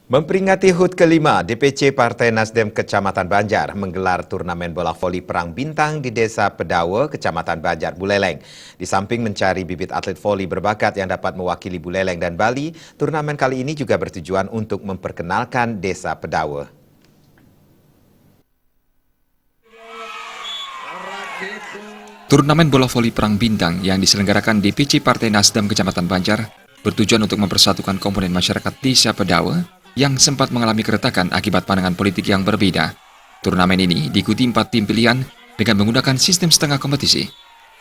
Memperingati HUT kelima, DPC Partai Nasdem Kecamatan Banjar menggelar turnamen bola voli perang bintang di Desa Pedawe, Kecamatan Banjar, Buleleng. Di samping mencari bibit atlet voli berbakat yang dapat mewakili Buleleng dan Bali, turnamen kali ini juga bertujuan untuk memperkenalkan Desa Pedawe. Turnamen bola voli perang bintang yang diselenggarakan DPC Partai Nasdem Kecamatan Banjar bertujuan untuk mempersatukan komponen masyarakat Desa Pedawe yang sempat mengalami keretakan akibat pandangan politik yang berbeda. Turnamen ini diikuti 4 tim pilihan dengan menggunakan sistem setengah kompetisi.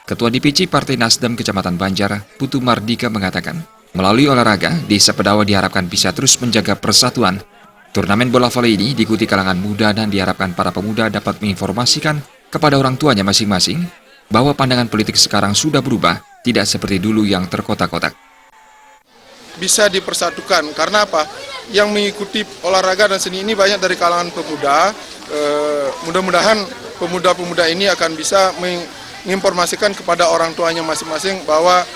Ketua DPC Partai Nasdem Kecamatan Banjar, Putu Mardika mengatakan, melalui olahraga, Desa Pedawe diharapkan bisa terus menjaga persatuan. Turnamen bola voli ini diikuti kalangan muda dan diharapkan para pemuda dapat menginformasikan kepada orang tuanya masing-masing bahwa pandangan politik sekarang sudah berubah, tidak seperti dulu yang terkotak-kotak. Bisa dipersatukan, karena apa? Yang mengikuti olahraga dan seni ini banyak dari kalangan pemuda. Mudah-mudahan pemuda-pemuda ini akan bisa menginformasikan kepada orang tuanya masing-masing bahwa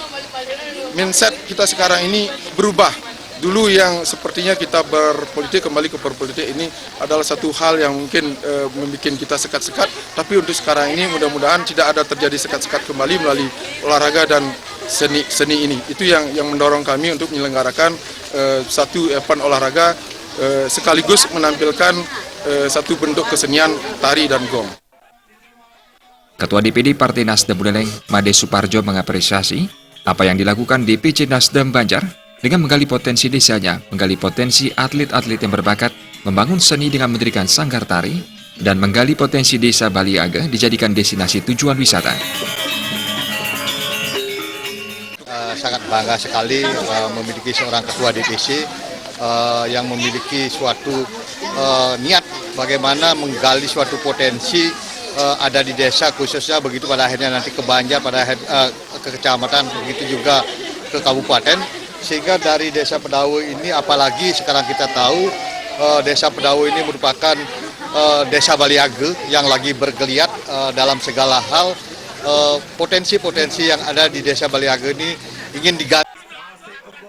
mindset kita sekarang ini berubah. Dulu yang sepertinya kita berpolitik, kembali ke berpolitik ini adalah satu hal yang mungkin membuat kita sekat-sekat, tapi untuk sekarang ini mudah-mudahan tidak ada terjadi sekat-sekat kembali melalui olahraga dan seni ini. Itu yang mendorong kami untuk menyelenggarakan satu event olahraga sekaligus menampilkan satu bentuk kesenian tari dan gong. Ketua DPD Partai Nasdem Buleleng, Made Suparjo mengapresiasi apa yang dilakukan DPC Nasdem Banjar dengan menggali potensi desanya, menggali potensi atlet-atlet yang berbakat, membangun seni dengan mendirikan sanggar tari, dan menggali potensi desa Baliaga dijadikan destinasi tujuan wisata. Sangat bangga sekali memiliki seorang ketua DPC yang memiliki suatu niat bagaimana menggali suatu potensi ada di desa, khususnya begitu pada akhirnya nanti ke Banjar, ke kecamatan, begitu juga ke kabupaten. Sehingga dari Desa Pedawe ini, apalagi sekarang kita tahu Desa Pedawe ini merupakan desa Baliaga yang lagi bergeliat dalam segala hal. Potensi-potensi yang ada di Desa Baliaga ini ingin digali.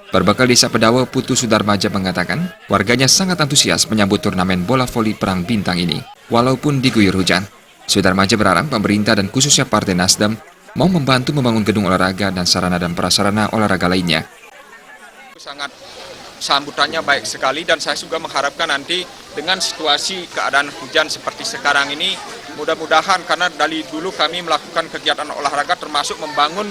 Berbekal Desa Pedawe, Putu Sudarmaja mengatakan warganya sangat antusias menyambut turnamen bola voli perang bintang ini, walaupun diguyur hujan. Sudarmaja berharap pemerintah dan khususnya Partai Nasdem mau membantu membangun gedung olahraga dan sarana dan prasarana olahraga lainnya. Sangat sambutannya baik sekali, dan saya juga mengharapkan nanti dengan situasi keadaan hujan seperti sekarang ini, mudah-mudahan, karena dari dulu kami melakukan kegiatan olahraga termasuk membangun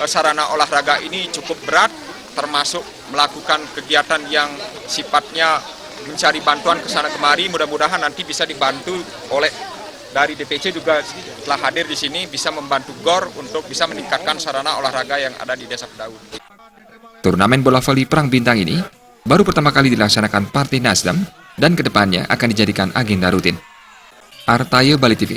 sarana olahraga ini cukup berat, termasuk melakukan kegiatan yang sifatnya mencari bantuan ke sana kemari. Mudah-mudahan nanti bisa dibantu oleh dari DPC juga telah hadir di sini, bisa membantu GOR untuk bisa meningkatkan sarana olahraga yang ada di Desa Pedawe. Turnamen bola voli perang bintang ini baru pertama kali dilaksanakan Partai Nasdem dan kedepannya akan dijadikan agenda rutin. Artaye Bali TV.